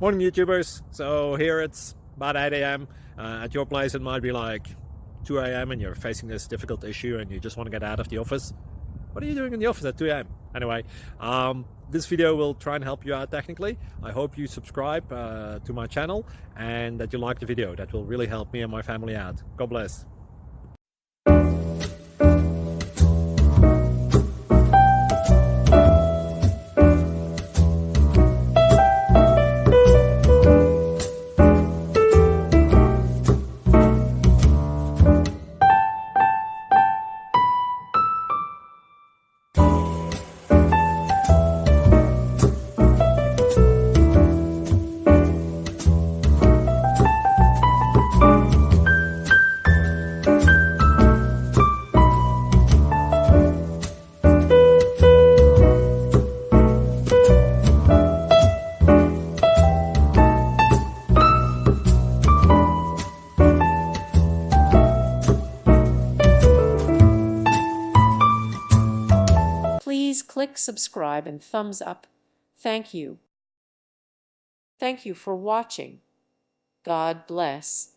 Morning YouTubers. So here it's about 8 a.m. At your place it might be like 2 a.m. and you're facing this difficult issue and you just want to get out of the office. What are you doing in the office at 2 a.m.? Anyway, this video will try and help you out technically. I hope you subscribe to my channel and that you like the video. That will really help me and my family out. God bless. Please click subscribe and thumbs up. Thank you. Thank you for watching. God bless.